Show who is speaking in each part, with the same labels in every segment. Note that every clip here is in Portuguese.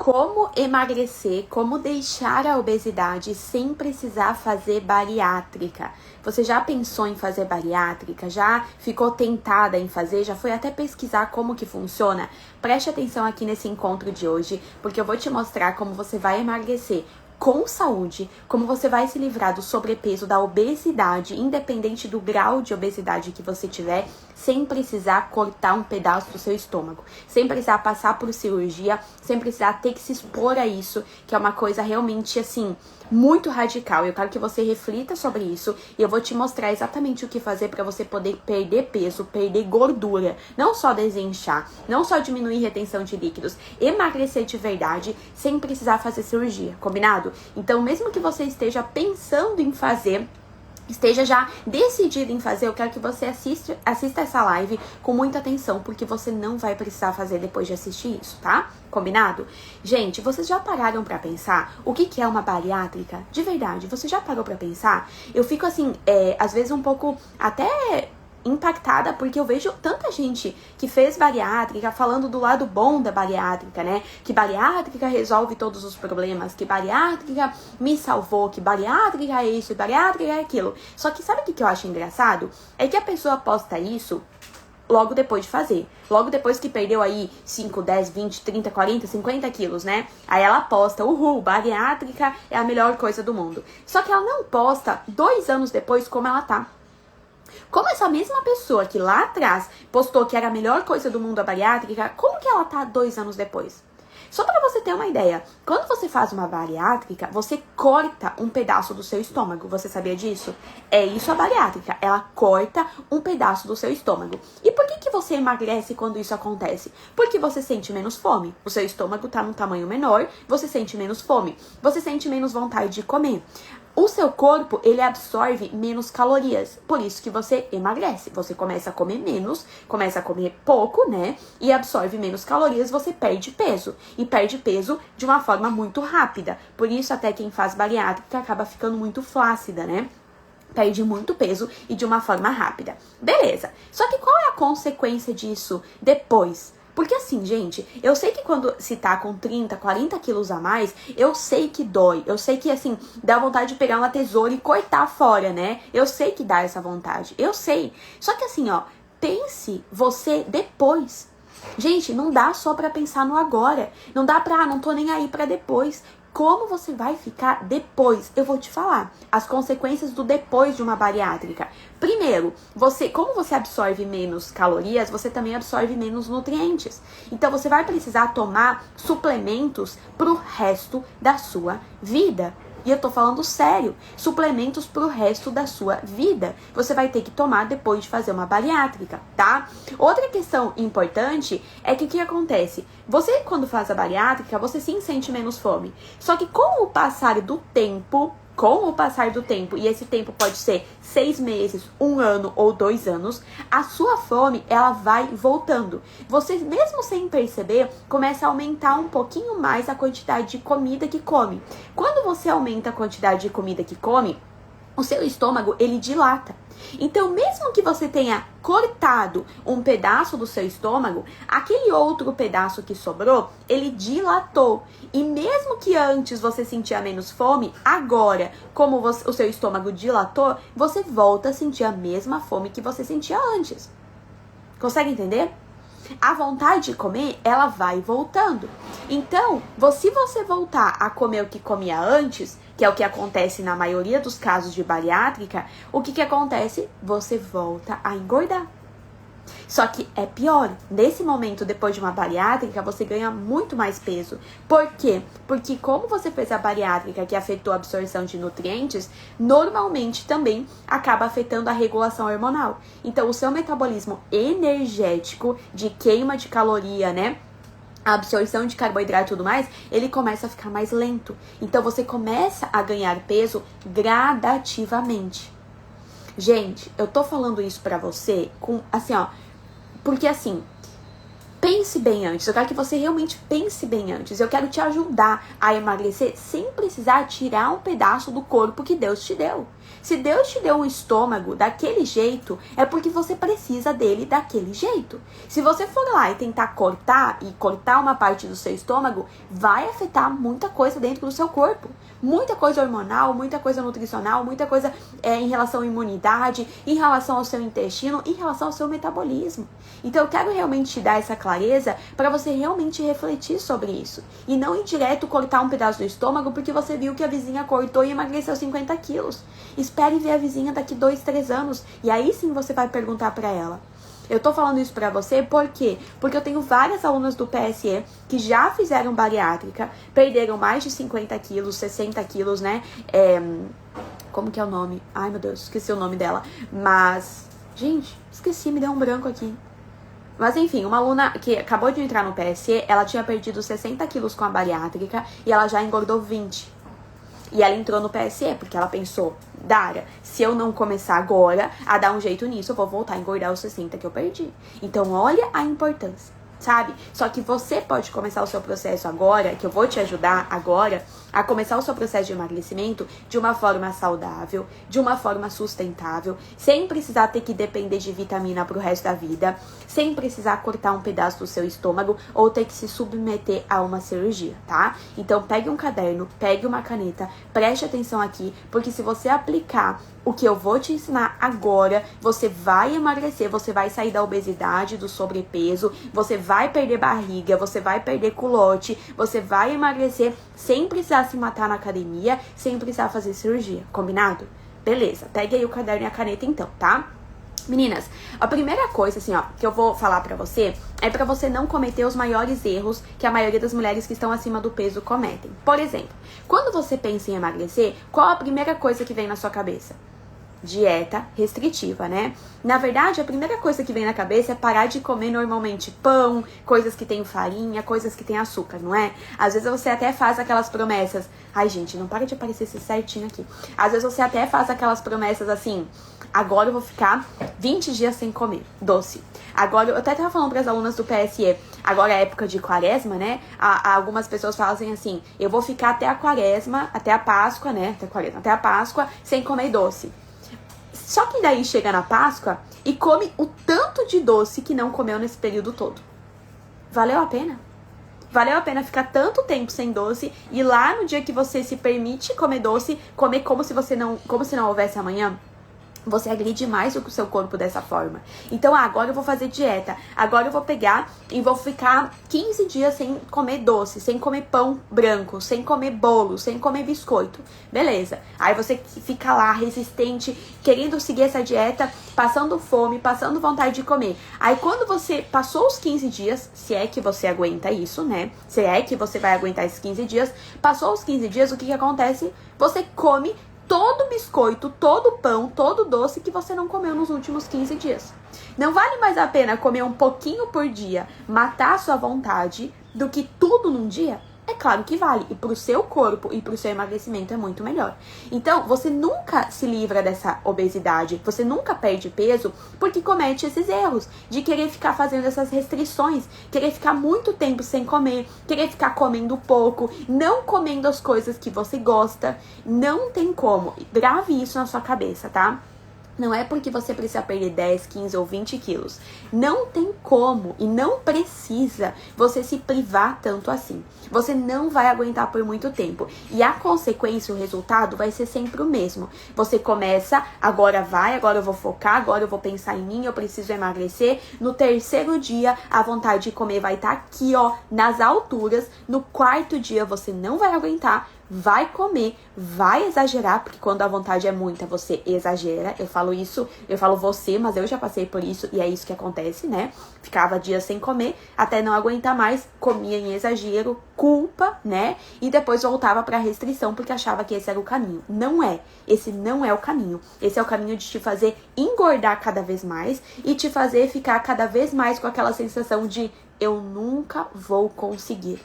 Speaker 1: Como emagrecer, como deixar a obesidade sem precisar fazer bariátrica. Você já pensou em fazer bariátrica? Já ficou tentada em fazer? Já foi até pesquisar como que funciona? Preste atenção aqui nesse encontro de hoje, porque eu vou te mostrar como você vai emagrecer com saúde, como você vai se livrar do sobrepeso, da obesidade, independente do grau de obesidade que você tiver, sem precisar cortar um pedaço do seu estômago, sem precisar passar por cirurgia, sem precisar ter que se expor a isso, que é uma coisa realmente, assim, muito radical. Eu quero que você reflita sobre isso e eu vou te mostrar exatamente o que fazer para você poder perder peso, perder gordura, não só desinchar, não só diminuir retenção de líquidos, emagrecer de verdade sem precisar fazer cirurgia, combinado? Então, mesmo que você esteja pensando em fazer, esteja já decidido em fazer, eu quero que você assista essa live com muita atenção, porque você não vai precisar fazer depois de assistir isso, tá? Combinado? Gente, vocês já pararam pra pensar o que é uma bariátrica? De verdade, você já parou pra pensar? Eu fico assim, às vezes um pouco até impactada, porque eu vejo tanta gente que fez bariátrica falando do lado bom da bariátrica, né? Que bariátrica resolve todos os problemas, que bariátrica me salvou, que bariátrica é isso, bariátrica é aquilo. Só que sabe o que eu acho engraçado? É que a pessoa posta isso logo depois de fazer. Logo depois que perdeu aí 5, 10, 20, 30, 40, 50 quilos, né? Aí ela posta, bariátrica é a melhor coisa do mundo. Só que ela não posta 2 anos depois como ela tá. Como essa mesma pessoa que lá atrás postou que era a melhor coisa do mundo a bariátrica, como que ela tá 2 anos depois? Só para você ter uma ideia, quando você faz uma bariátrica, você corta um pedaço do seu estômago. Você sabia disso? É isso a bariátrica, ela corta um pedaço do seu estômago. E por que você emagrece quando isso acontece? Porque você sente menos fome. O seu estômago tá num tamanho menor, você sente menos fome. Você sente menos vontade de comer. O seu corpo, ele absorve menos calorias, por isso que você emagrece. Você começa a comer menos, começa a comer pouco, né? E absorve menos calorias, você perde peso. E perde peso de uma forma muito rápida. Por isso, até quem faz bariátrica acaba ficando muito flácida, né? Perde muito peso e de uma forma rápida. Beleza. Só que qual é a consequência disso depois? Porque assim, gente, eu sei que quando se tá com 30, 40 quilos a mais, eu sei que dói. Eu sei que, assim, dá vontade de pegar uma tesoura e cortar fora, né? Eu sei que dá essa vontade. Eu sei. Só que assim, ó, pense você depois. Gente, não dá só pra pensar no agora. Não dá pra, não tô nem aí pra depois. Como você vai ficar depois? Eu vou te falar as consequências do depois de uma bariátrica. Primeiro, como você absorve menos calorias, você também absorve menos nutrientes. Então, você vai precisar tomar suplementos pro resto da sua vida. E eu tô falando sério, suplementos pro resto da sua vida. Você vai ter que tomar depois de fazer uma bariátrica, tá? Outra questão importante é que o que acontece? Você, quando faz a bariátrica, você sim sente menos fome. Só que com o passar do tempo, e esse tempo pode ser 6 meses, 1 ano ou 2 anos, a sua fome, ela vai voltando. Você, mesmo sem perceber, começa a aumentar um pouquinho mais a quantidade de comida que come. Quando você aumenta a quantidade de comida que come, o seu estômago, ele dilata. Então, mesmo que você tenha cortado um pedaço do seu estômago, aquele outro pedaço que sobrou, ele dilatou. E mesmo que antes você sentia menos fome, agora, como o seu estômago dilatou, você volta a sentir a mesma fome que você sentia antes. Consegue entender? A vontade de comer, ela vai voltando. Então, se você voltar a comer o que comia antes, que é o que acontece na maioria dos casos de bariátrica, o que acontece? Você volta a engordar. Só que é pior, nesse momento, depois de uma bariátrica, você ganha muito mais peso. Por quê? Porque como você fez a bariátrica que afetou a absorção de nutrientes, normalmente também acaba afetando a regulação hormonal. Então, o seu metabolismo energético, de queima de caloria, né? A absorção de carboidrato e tudo mais, ele começa a ficar mais lento. Então, você começa a ganhar peso gradativamente. Gente, eu tô falando isso pra você com, assim, ó, porque assim, Pense bem antes, eu quero que você realmente pense bem antes. Eu quero te ajudar a emagrecer sem precisar tirar um pedaço do corpo que Deus te deu. Se Deus te deu um estômago daquele jeito, é porque você precisa dele daquele jeito. Se você for lá e tentar cortar uma parte do seu estômago, vai afetar muita coisa dentro do seu corpo. Muita coisa hormonal, muita coisa nutricional, muita coisa em relação à imunidade, em relação ao seu intestino, em relação ao seu metabolismo. Então eu quero realmente te dar essa clareza para você realmente refletir sobre isso. E não ir direto cortar um pedaço do estômago porque você viu que a vizinha cortou e emagreceu 50 quilos. Espere ver a vizinha daqui 2, 3 anos e aí sim você vai perguntar para ela. Eu tô falando isso pra você por quê? Porque eu tenho várias alunas do PSE que já fizeram bariátrica, perderam mais de 50 quilos, 60 quilos, né? Como que é o nome? Ai, meu Deus, esqueci o nome dela. Mas, gente, esqueci, me deu um branco aqui. Mas enfim, uma aluna que acabou de entrar no PSE, ela tinha perdido 60 quilos com a bariátrica e ela já engordou 20. E ela entrou no PSE, porque ela pensou, Dara, se eu não começar agora a dar um jeito nisso, eu vou voltar a engordar os 60 que eu perdi. Então, olha a importância, sabe? Só que você pode começar o seu processo agora, que eu vou te ajudar agora, a começar o seu processo de emagrecimento de uma forma saudável, de uma forma sustentável, sem precisar ter que depender de vitamina pro resto da vida, sem precisar cortar um pedaço do seu estômago ou ter que se submeter a uma cirurgia, tá? Então pegue um caderno, pegue uma caneta, preste atenção aqui, porque se você aplicar o que eu vou te ensinar agora, você vai emagrecer, você vai sair da obesidade, do sobrepeso, você vai perder barriga, você vai perder culote, você vai emagrecer sem precisar se matar na academia, sem precisar fazer cirurgia, combinado? Beleza, pegue aí o caderno e a caneta então, tá? Meninas, a primeira coisa, assim, ó, que eu vou falar pra você é pra você não cometer os maiores erros que a maioria das mulheres que estão acima do peso cometem. Por exemplo, quando você pensa em emagrecer, qual a primeira coisa que vem na sua cabeça? Dieta restritiva, né? Na verdade, a primeira coisa que vem na cabeça é parar de comer normalmente pão, coisas que tem farinha, coisas que tem açúcar, não é? Às vezes você até faz aquelas promessas. Ai, gente, não para de aparecer esse certinho aqui. Às vezes você até faz aquelas promessas assim. Agora eu vou ficar 20 dias sem comer doce. Agora, eu até tava falando para as alunas do PSE, agora é época de quaresma, né? Algumas pessoas fazem assim, eu vou ficar até a quaresma, até a Páscoa, né? Até a Páscoa, sem comer doce. Só que daí chega na Páscoa e come o tanto de doce que não comeu nesse período todo. Valeu a pena? Valeu a pena ficar tanto tempo sem doce e lá no dia que você se permite comer doce, comer como se não houvesse amanhã? Você agride mais o seu corpo dessa forma. Então, agora eu vou fazer dieta. Agora eu vou pegar e vou ficar 15 dias sem comer doce, sem comer pão branco, sem comer bolo, sem comer biscoito. Beleza. Aí você fica lá, resistente, querendo seguir essa dieta, passando fome, passando vontade de comer. Aí quando você passou os 15 dias, se é que você aguenta isso, né? Se é que você vai aguentar esses 15 dias, passou os 15 dias, o que acontece? Você come todo biscoito, todo pão, todo doce que você não comeu nos últimos 15 dias. Não vale mais a pena comer um pouquinho por dia, matar a sua vontade, do que tudo num dia? É claro que vale, e pro seu corpo e pro seu emagrecimento é muito melhor. Então, você nunca se livra dessa obesidade, você nunca perde peso porque comete esses erros de querer ficar fazendo essas restrições, querer ficar muito tempo sem comer, querer ficar comendo pouco, não comendo as coisas que você gosta. Não tem como. Grave isso na sua cabeça, tá? Não é porque você precisa perder 10, 15 ou 20 quilos. Não tem como e não precisa você se privar tanto assim. Você não vai aguentar por muito tempo. E a consequência, o resultado vai ser sempre o mesmo. Você começa, agora eu vou focar, agora eu vou pensar em mim, eu preciso emagrecer. No terceiro dia, a vontade de comer vai estar aqui, ó, nas alturas. No quarto dia, você não vai aguentar. Vai comer, vai exagerar, porque quando a vontade é muita, você exagera. Eu falo isso, eu falo você, mas eu já passei por isso e é isso que acontece, né? Ficava dias sem comer, até não aguentar mais, comia em exagero, culpa, né? E depois voltava pra restrição, porque achava que esse era o caminho. Não é, esse não é o caminho. Esse é o caminho de te fazer engordar cada vez mais e te fazer ficar cada vez mais com aquela sensação de eu nunca vou conseguir.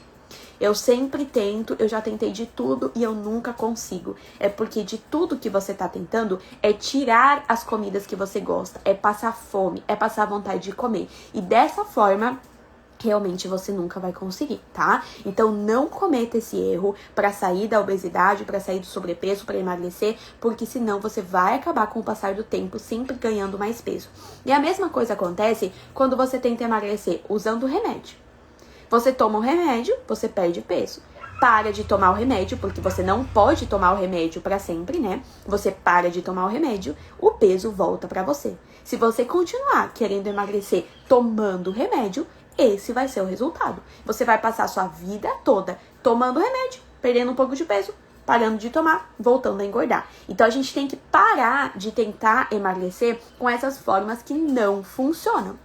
Speaker 1: Eu sempre tento, eu já tentei de tudo e eu nunca consigo. É porque de tudo que você tá tentando é tirar as comidas que você gosta, é passar fome, é passar vontade de comer. E dessa forma, realmente você nunca vai conseguir, tá? Então não cometa esse erro para sair da obesidade, para sair do sobrepeso, para emagrecer, porque senão você vai acabar com o passar do tempo sempre ganhando mais peso. E a mesma coisa acontece quando você tenta emagrecer usando remédio. Você toma o remédio, você perde peso. Para de tomar o remédio, porque você não pode tomar o remédio para sempre, né? Você para de tomar o remédio, o peso volta para você. Se você continuar querendo emagrecer tomando remédio, esse vai ser o resultado. Você vai passar a sua vida toda tomando remédio, perdendo um pouco de peso, parando de tomar, voltando a engordar. Então a gente tem que parar de tentar emagrecer com essas formas que não funcionam.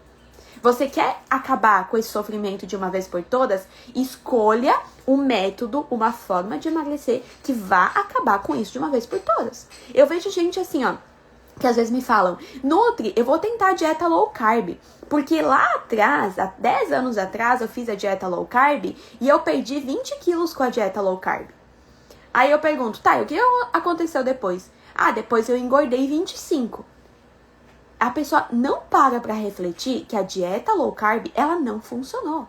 Speaker 1: Você quer acabar com esse sofrimento de uma vez por todas? Escolha um método, uma forma de emagrecer que vá acabar com isso de uma vez por todas. Eu vejo gente assim, ó, que às vezes me falam, Nutri, eu vou tentar a dieta low carb, porque lá atrás, há 10 anos atrás, eu fiz a dieta low carb e eu perdi 20 quilos com a dieta low carb. Aí eu pergunto, tá, e o que aconteceu depois? Ah, depois eu engordei 25. A pessoa não para pra refletir que a dieta low carb, ela não funcionou.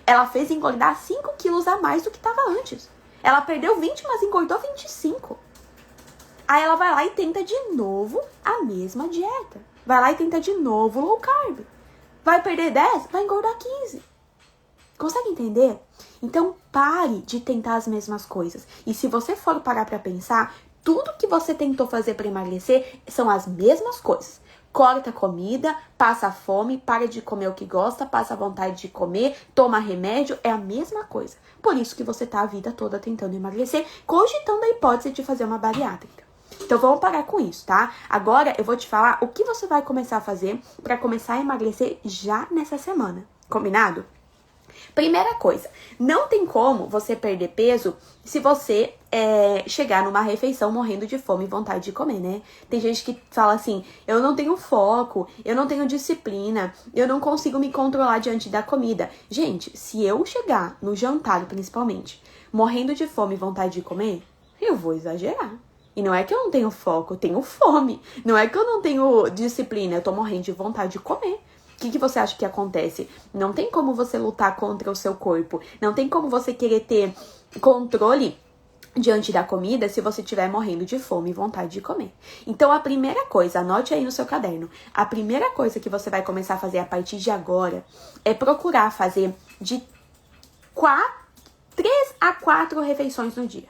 Speaker 1: Ela fez engordar 5 quilos a mais do que estava antes. Ela perdeu 20, mas engordou 25. Aí ela vai lá e tenta de novo a mesma dieta. Vai lá e tenta de novo low carb. Vai perder 10, vai engordar 15. Consegue entender? Então pare de tentar as mesmas coisas. E se você for parar pra pensar, tudo que você tentou fazer pra emagrecer são as mesmas coisas. Corta a comida, passa fome, para de comer o que gosta, passa a vontade de comer, toma remédio, é a mesma coisa. Por isso que você tá a vida toda tentando emagrecer, cogitando a hipótese de fazer uma bariátrica. Então vamos parar com isso, tá? Agora eu vou te falar o que você vai começar a fazer para começar a emagrecer já nessa semana. Combinado? Primeira coisa, não tem como você perder peso se você chegar numa refeição morrendo de fome e vontade de comer, né? Tem gente que fala assim, eu não tenho foco, eu não tenho disciplina, eu não consigo me controlar diante da comida. Gente, se eu chegar no jantar, principalmente, morrendo de fome e vontade de comer, eu vou exagerar. E não é que eu não tenho foco, eu tenho fome. Não é que eu não tenho disciplina, eu tô morrendo de vontade de comer. O que você acha que acontece? Não tem como você lutar contra o seu corpo. Não tem como você querer ter controle diante da comida se você estiver morrendo de fome e vontade de comer. Então, a primeira coisa, anote aí no seu caderno. A primeira coisa que você vai começar a fazer a partir de agora é procurar fazer de 3 a 4 refeições no dia.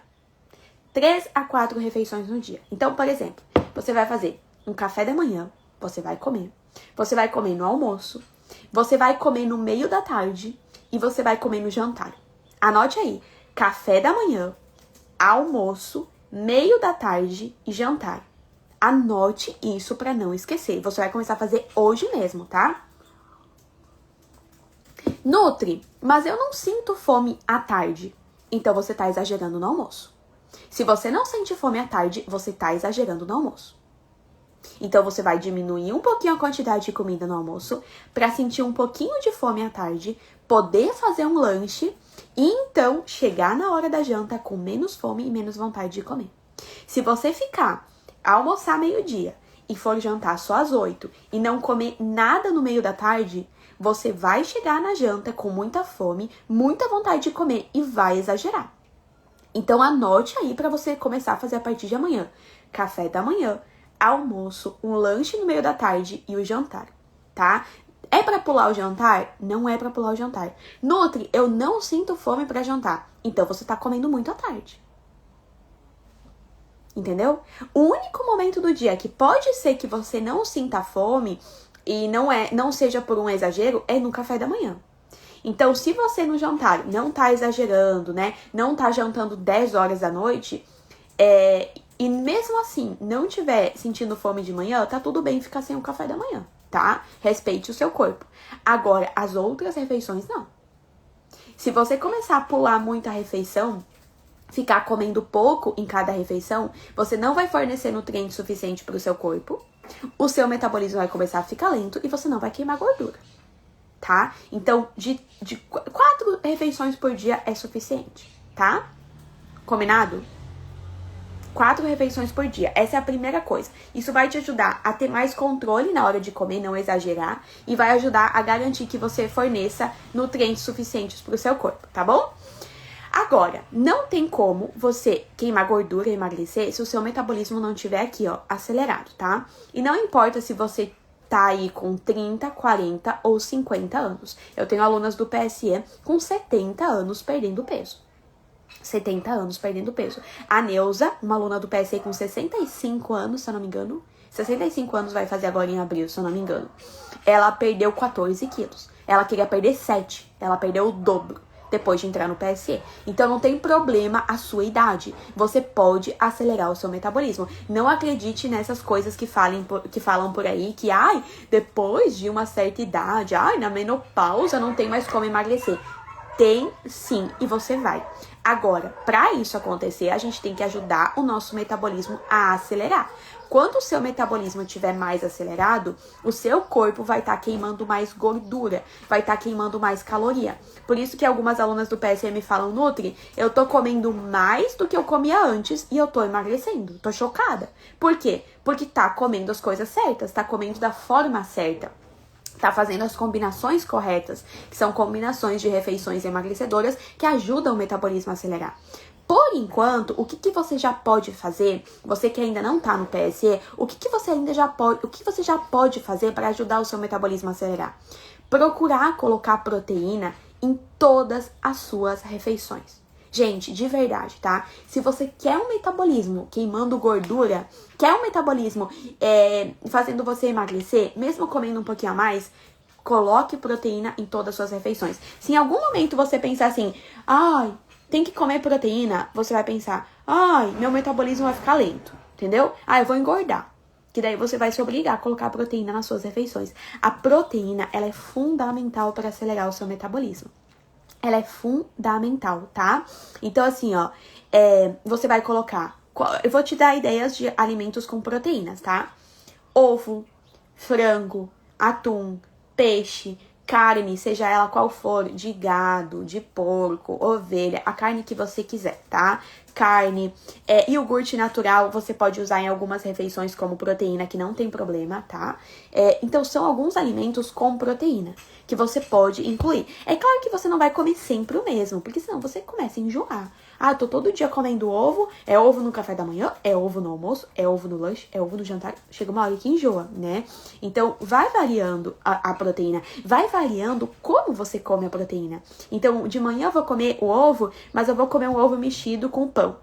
Speaker 1: 3 a 4 refeições no dia. Então, por exemplo, você vai fazer um café da manhã, você vai comer. Você vai comer no almoço, você vai comer no meio da tarde e você vai comer no jantar. Anote aí, café da manhã, almoço, meio da tarde e jantar. Anote isso para não esquecer. Você vai começar a fazer hoje mesmo, tá? Nutri, mas eu não sinto fome à tarde. Então você tá exagerando no almoço. Se você não sente fome à tarde, você tá exagerando no almoço. Então, você vai diminuir um pouquinho a quantidade de comida no almoço para sentir um pouquinho de fome à tarde, poder fazer um lanche e então chegar na hora da janta com menos fome e menos vontade de comer. Se você ficar almoçar meio-dia e for jantar só às 8 e não comer nada no meio da tarde, você vai chegar na janta com muita fome, muita vontade de comer e vai exagerar. Então, anote aí para você começar a fazer a partir de amanhã. Café da manhã, almoço, um lanche no meio da tarde e o jantar, tá? É pra pular o jantar? Não é pra pular o jantar. Nutri, eu não sinto fome pra jantar. Então você tá comendo muito à tarde. Entendeu? O único momento do dia que pode ser que você não sinta fome e não seja por um exagero é no café da manhã. Então, se você no jantar não tá exagerando, né? Não tá jantando 10 horas da noite, e mesmo assim, não tiver sentindo fome de manhã, tá tudo bem ficar sem o café da manhã, tá? Respeite o seu corpo. Agora, as outras refeições, não. Se você começar a pular muito a refeição, ficar comendo pouco em cada refeição, você não vai fornecer nutriente suficiente para o seu corpo, o seu metabolismo vai começar a ficar lento e você não vai queimar gordura, tá? Então, de 4 refeições por dia é suficiente, tá? Combinado? 4 refeições por dia. Essa é a primeira coisa. Isso vai te ajudar a ter mais controle na hora de comer, não exagerar. E vai ajudar a garantir que você forneça nutrientes suficientes para o seu corpo, tá bom? Agora, não tem como você queimar gordura e emagrecer se o seu metabolismo não estiver aqui, ó, acelerado, tá? E não importa se você tá aí com 30, 40 ou 50 anos. Eu tenho alunas do PSE com 70 anos perdendo peso. 70 anos perdendo peso. A Neuza, uma aluna do PSE com 65 anos, se eu não me engano. 65 anos vai fazer agora em abril, se eu não me engano. Ela perdeu 14 quilos. Ela queria perder 7. Ela perdeu o dobro depois de entrar no PSE. Então não tem problema a sua idade. Você pode acelerar o seu metabolismo. Não acredite nessas coisas que falam por aí que, ai, depois de uma certa idade, ai, na menopausa não tem mais como emagrecer. Tem sim, e você vai. Agora, para isso acontecer, a gente tem que ajudar o nosso metabolismo a acelerar. Quando o seu metabolismo estiver mais acelerado, o seu corpo vai estar queimando mais gordura, vai estar queimando mais caloria. Por isso que algumas alunas do PSE me falam, Nutri, eu tô comendo mais do que eu comia antes e eu tô emagrecendo. Tô chocada. Por quê? Porque tá comendo as coisas certas, tá comendo da forma certa. Tá fazendo as combinações corretas, que são combinações de refeições emagrecedoras que ajudam o metabolismo a acelerar. Por enquanto, o que você já pode fazer, você que ainda não tá no PSE, o que você já pode fazer para ajudar o seu metabolismo a acelerar? Procurar colocar proteína em todas as suas refeições. Gente, de verdade, tá? Se você quer um metabolismo queimando gordura, quer um metabolismo fazendo você emagrecer, mesmo comendo um pouquinho a mais, coloque proteína em todas as suas refeições. Se em algum momento você pensar assim, ai, tem que comer proteína, você vai pensar, ai, meu metabolismo vai ficar lento, entendeu? Ah, eu vou engordar. Que daí você vai se obrigar a colocar proteína nas suas refeições. A proteína, ela é fundamental para acelerar o seu metabolismo. Ela é fundamental, tá? Então, assim, ó, você vai colocar... Eu vou te dar ideias de alimentos com proteínas, tá? Ovo, frango, atum, peixe, carne, seja ela qual for, de gado, de porco, ovelha, a carne que você quiser, tá? Carne, iogurte natural, você pode usar em algumas refeições como proteína, que não tem problema, tá? Então, são alguns alimentos com proteína que você pode incluir. É claro que você não vai comer sempre o mesmo, porque senão você começa a enjoar. Ah, eu tô todo dia comendo ovo, é ovo no café da manhã, é ovo no almoço, é ovo no lanche, é ovo no jantar. Chega uma hora que enjoa, né? Então, vai variando a proteína, vai variando como você come a proteína. Então, de manhã eu vou comer o ovo, mas eu vou comer um ovo mexido com pão.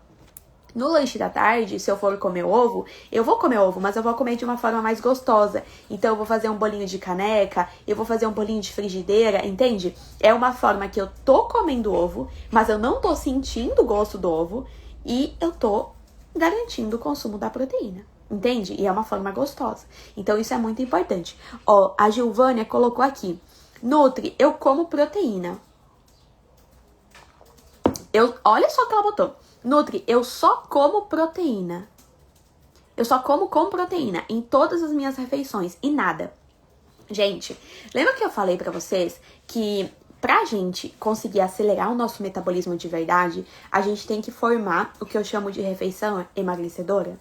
Speaker 1: No lanche da tarde, se eu for comer ovo, eu vou comer ovo, mas eu vou comer de uma forma mais gostosa. Então, eu vou fazer um bolinho de caneca, eu vou fazer um bolinho de frigideira, entende? É uma forma que eu tô comendo ovo, mas eu não tô sentindo o gosto do ovo e eu tô garantindo o consumo da proteína, entende? E é uma forma gostosa. Então, isso é muito importante. Ó, a Gilvânia colocou aqui, Nutri, eu como proteína. Olha só o que ela botou. Nutri, eu só como proteína. Eu só como com proteína em todas as minhas refeições e nada. Gente, lembra que eu falei pra vocês que pra gente conseguir acelerar o nosso metabolismo de verdade, a gente tem que formar o que eu chamo de refeição emagrecedora?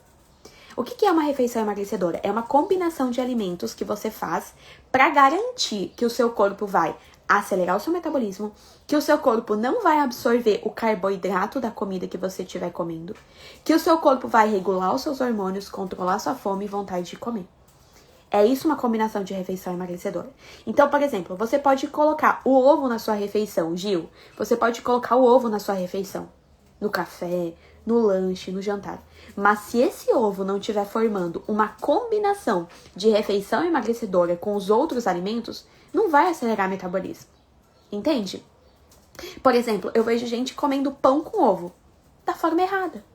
Speaker 1: O que é uma refeição emagrecedora? É uma combinação de alimentos que você faz pra garantir que o seu corpo vai acelerar o seu metabolismo, que o seu corpo não vai absorver o carboidrato da comida que você estiver comendo, que o seu corpo vai regular os seus hormônios, controlar sua fome e vontade de comer. É isso uma combinação de refeição emagrecedora. Então, por exemplo, você pode colocar o ovo na sua refeição, Gil. Você pode colocar o ovo na sua refeição, no café, no lanche, no jantar. Mas se esse ovo não estiver formando uma combinação de refeição emagrecedora com os outros alimentos, não vai acelerar o metabolismo. Entende? Por exemplo, eu vejo gente comendo pão com ovo da forma errada.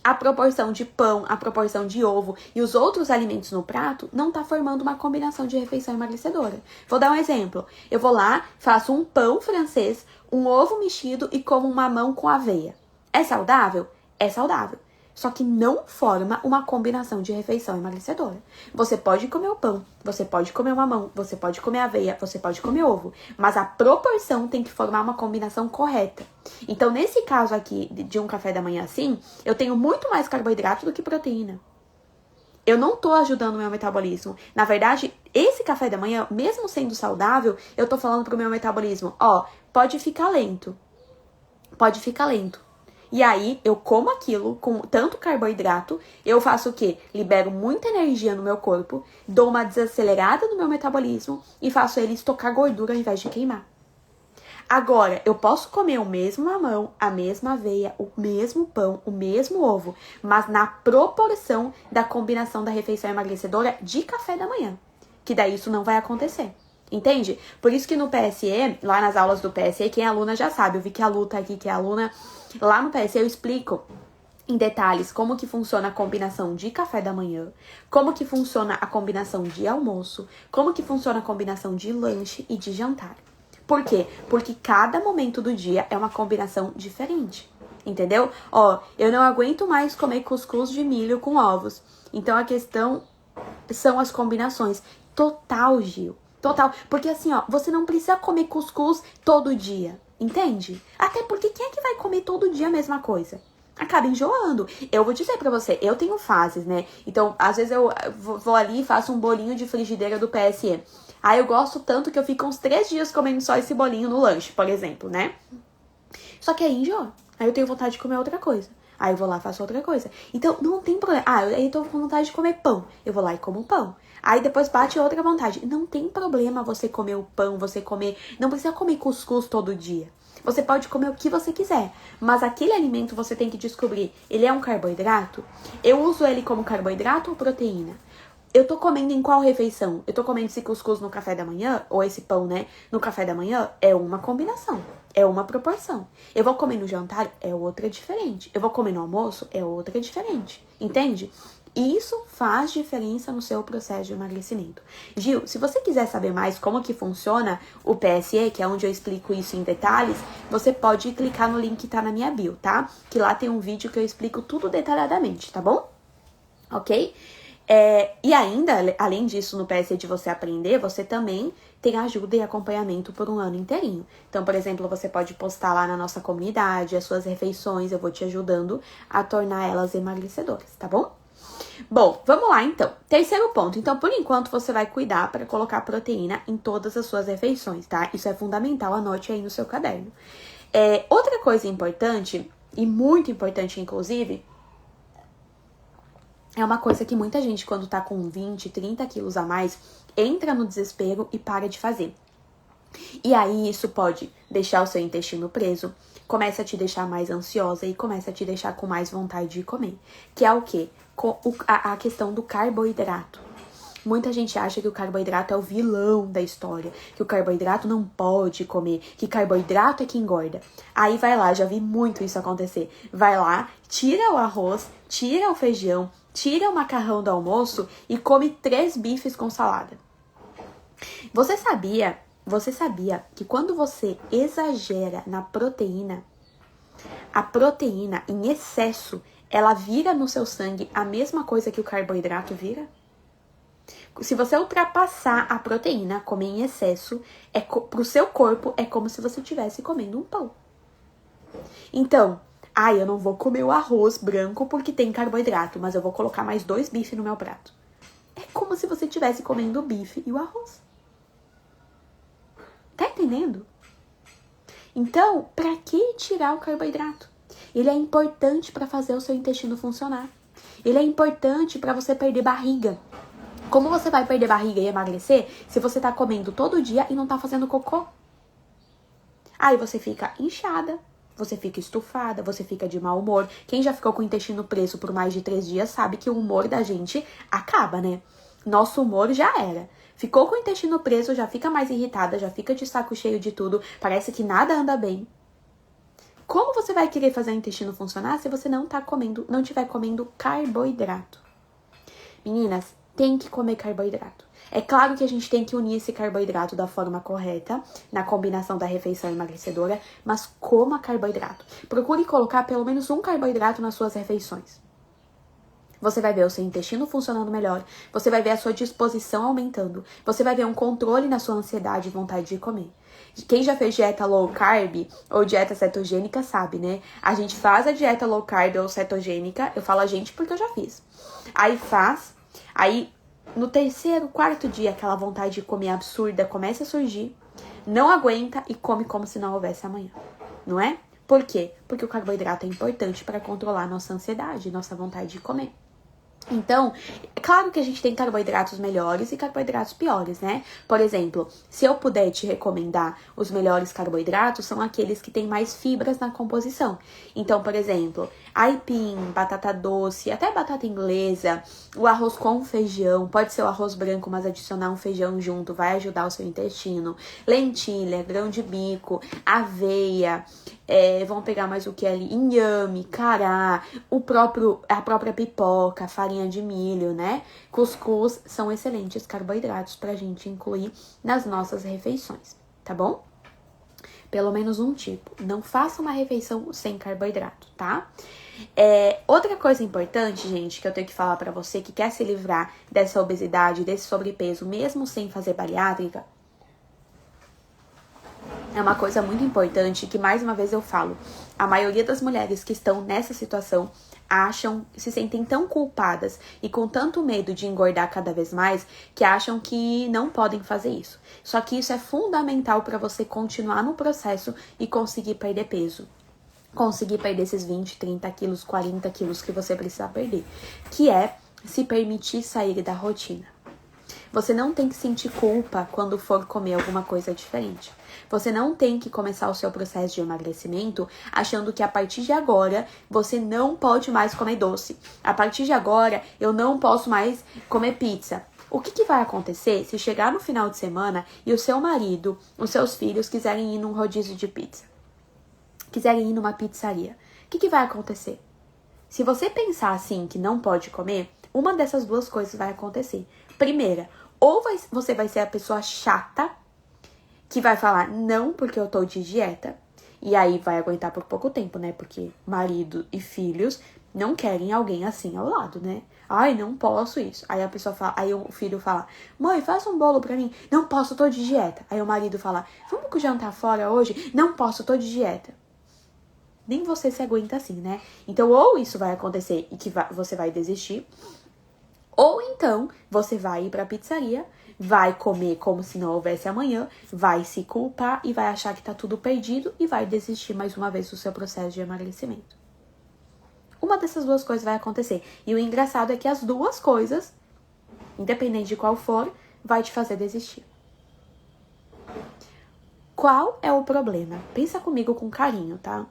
Speaker 1: A proporção de pão, a proporção de ovo e os outros alimentos no prato não tá formando uma combinação de refeição emagrecedora. Vou dar um exemplo. Eu vou lá, faço um pão francês, um ovo mexido e como um mamão com aveia. É saudável? É saudável. Só que não forma uma combinação de refeição emagrecedora. Você pode comer o pão, você pode comer o mamão, você pode comer aveia, você pode comer ovo. Mas a proporção tem que formar uma combinação correta. Então, nesse caso aqui de um café da manhã assim, eu tenho muito mais carboidrato do que proteína. Eu não tô ajudando o meu metabolismo. Na verdade, esse café da manhã, mesmo sendo saudável, eu tô falando pro meu metabolismo, ó, pode ficar lento. Pode ficar lento. E aí, eu como aquilo com tanto carboidrato, eu faço o quê? Libero muita energia no meu corpo, dou uma desacelerada no meu metabolismo e faço ele estocar gordura ao invés de queimar. Agora, eu posso comer o mesmo mamão, a mesma aveia, o mesmo pão, o mesmo ovo, mas na proporção da combinação da refeição emagrecedora de café da manhã. Que daí isso não vai acontecer. Entende? Por isso que no PSE, lá nas aulas do PSE, quem é aluna já sabe. Eu vi que a Lu tá aqui, que é aluna. Lá no PSE eu explico em detalhes como que funciona a combinação de café da manhã, como que funciona a combinação de almoço, como que funciona a combinação de lanche e de jantar. Por quê? Porque cada momento do dia é uma combinação diferente. Entendeu? Ó, eu não aguento mais comer cuscuz de milho com ovos. Então a questão são as combinações. Total, Gil. Total. Porque assim, ó, você não precisa comer cuscuz todo dia. Entende? Até porque quem é que vai comer todo dia a mesma coisa? Acaba enjoando. Eu vou dizer pra você, eu tenho fases, né? Então, às vezes eu vou ali e faço um bolinho de frigideira do PSE. Aí eu gosto tanto que eu fico uns 3 dias comendo só esse bolinho no lanche, por exemplo, né? Só que aí enjoa. Aí eu tenho vontade de comer outra coisa. Aí eu vou lá e faço outra coisa. Então, não tem problema. Ah, aí eu tô com vontade de comer pão. Eu vou lá e como pão. Aí depois bate outra vontade. Não tem problema você comer o pão, você comer... Não precisa comer cuscuz todo dia. Você pode comer o que você quiser. Mas aquele alimento você tem que descobrir. Ele é um carboidrato? Eu uso ele como carboidrato ou proteína? Eu tô comendo em qual refeição? Eu tô comendo esse cuscuz no café da manhã? Ou esse pão, né? No café da manhã? É uma combinação. É uma proporção. Eu vou comer no jantar? É outra diferente. Eu vou comer no almoço? É outra diferente. Entende? Isso faz diferença no seu processo de emagrecimento. Gil, se você quiser saber mais como que funciona o PSE, que é onde eu explico isso em detalhes, você pode clicar no link que tá na minha bio, tá? Que lá tem um vídeo que eu explico tudo detalhadamente, tá bom? Ok? E ainda, além disso, no PSE de você aprender, você também tem ajuda e acompanhamento por um ano inteirinho. Então, por exemplo, você pode postar lá na nossa comunidade as suas refeições, eu vou te ajudando a tornar elas emagrecedoras, tá bom? Bom, vamos lá então. Terceiro ponto. Então, por enquanto, você vai cuidar para colocar proteína em todas as suas refeições, tá? Isso é fundamental, anote aí no seu caderno. Outra coisa importante, e muito importante inclusive, é uma coisa que muita gente, quando tá com 20, 30 quilos a mais, entra no desespero e para de fazer. E aí, isso pode deixar o seu intestino preso, começa a te deixar mais ansiosa e começa a te deixar com mais vontade de comer. Que é o quê? A questão do carboidrato. Muita gente acha que o carboidrato é o vilão da história, que o carboidrato não pode comer, que carboidrato é que engorda. Aí vai lá, já vi muito isso acontecer. Vai lá, tira o arroz, tira o feijão, tira o macarrão do almoço e come 3 bifes com salada. Você sabia que quando você exagera na proteína, a proteína em excesso, ela vira no seu sangue a mesma coisa que o carboidrato vira? Se você ultrapassar a proteína, comer em excesso, pro seu corpo é como se você estivesse comendo um pão. Então, eu não vou comer o arroz branco porque tem carboidrato, mas eu vou colocar mais 2 bifes no meu prato. É como se você estivesse comendo o bife e o arroz. Tá entendendo? Então, pra que tirar o carboidrato? Ele é importante para fazer o seu intestino funcionar. Ele é importante para você perder barriga. Como você vai perder barriga e emagrecer se você tá comendo todo dia e não tá fazendo cocô? Aí você fica inchada, você fica estufada, você fica de mau humor. Quem já ficou com o intestino preso por mais de 3 dias sabe que o humor da gente acaba, né? Nosso humor já era. Ficou com o intestino preso, já fica mais irritada, já fica de saco cheio de tudo, parece que nada anda bem. Como você vai querer fazer o intestino funcionar se você não estiver comendo carboidrato? Meninas, tem que comer carboidrato. É claro que a gente tem que unir esse carboidrato da forma correta, na combinação da refeição emagrecedora, mas coma carboidrato. Procure colocar pelo menos um carboidrato nas suas refeições. Você vai ver o seu intestino funcionando melhor, você vai ver a sua disposição aumentando, você vai ver um controle na sua ansiedade e vontade de comer. Quem já fez dieta low carb ou dieta cetogênica sabe, né? A gente faz a dieta low carb ou cetogênica, eu falo a gente porque eu já fiz. Aí no terceiro, quarto dia, aquela vontade de comer absurda começa a surgir, não aguenta e come como se não houvesse amanhã, não é? Por quê? Porque o carboidrato é importante para controlar nossa ansiedade, nossa vontade de comer. Então, é claro que a gente tem carboidratos melhores e carboidratos piores, né? Por exemplo, se eu puder te recomendar os melhores carboidratos, são aqueles que têm mais fibras na composição. Então, por exemplo, aipim, batata doce, até batata inglesa, o arroz com feijão, pode ser o arroz branco, mas adicionar um feijão junto vai ajudar o seu intestino, lentilha, grão de bico, aveia, vamos pegar mais o que ali? Inhame, cará, a própria pipoca, farinha de milho, né? Cuscuz são excelentes carboidratos pra gente incluir nas nossas refeições, tá bom? Pelo menos um tipo. Não faça uma refeição sem carboidrato, tá? Outra coisa importante, gente, que eu tenho que falar pra você que quer se livrar dessa obesidade, desse sobrepeso, mesmo sem fazer bariátrica, é uma coisa muito importante que, mais uma vez eu falo, a maioria das mulheres que estão nessa situação se sentem tão culpadas e com tanto medo de engordar cada vez mais que acham que não podem fazer isso. Só que isso é fundamental para você continuar no processo e conseguir perder peso. Conseguir perder esses 20, 30 quilos, 40 quilos que você precisa perder. Que é se permitir sair da rotina. Você não tem que sentir culpa quando for comer alguma coisa diferente. Você não tem que começar o seu processo de emagrecimento achando que a partir de agora você não pode mais comer doce. A partir de agora eu não posso mais comer pizza. O que vai acontecer se chegar no final de semana e o seu marido, os seus filhos quiserem ir num rodízio de pizza? Quiserem ir numa pizzaria? O que vai acontecer? Se você pensar assim que não pode comer, uma dessas duas coisas vai acontecer. Primeira, você vai ser a pessoa chata que vai falar não porque eu tô de dieta, e aí vai aguentar por pouco tempo, né? Porque marido e filhos não querem alguém assim ao lado, né? Ai, não posso isso. Aí a pessoa fala, aí o filho fala: "Mãe, faça um bolo pra mim". "Não posso, tô de dieta". Aí o marido fala: "Vamos jantar fora hoje". "Não posso, tô de dieta". Nem você se aguenta assim, né? Então, ou isso vai acontecer e que você vai desistir, ou então você vai ir pra pizzaria, vai comer como se não houvesse amanhã, vai se culpar e vai achar que tá tudo perdido e vai desistir mais uma vez do seu processo de emagrecimento. Uma dessas duas coisas vai acontecer. E o engraçado é que as duas coisas, independente de qual for, vai te fazer desistir. Qual é o problema? Pensa comigo com carinho, tá?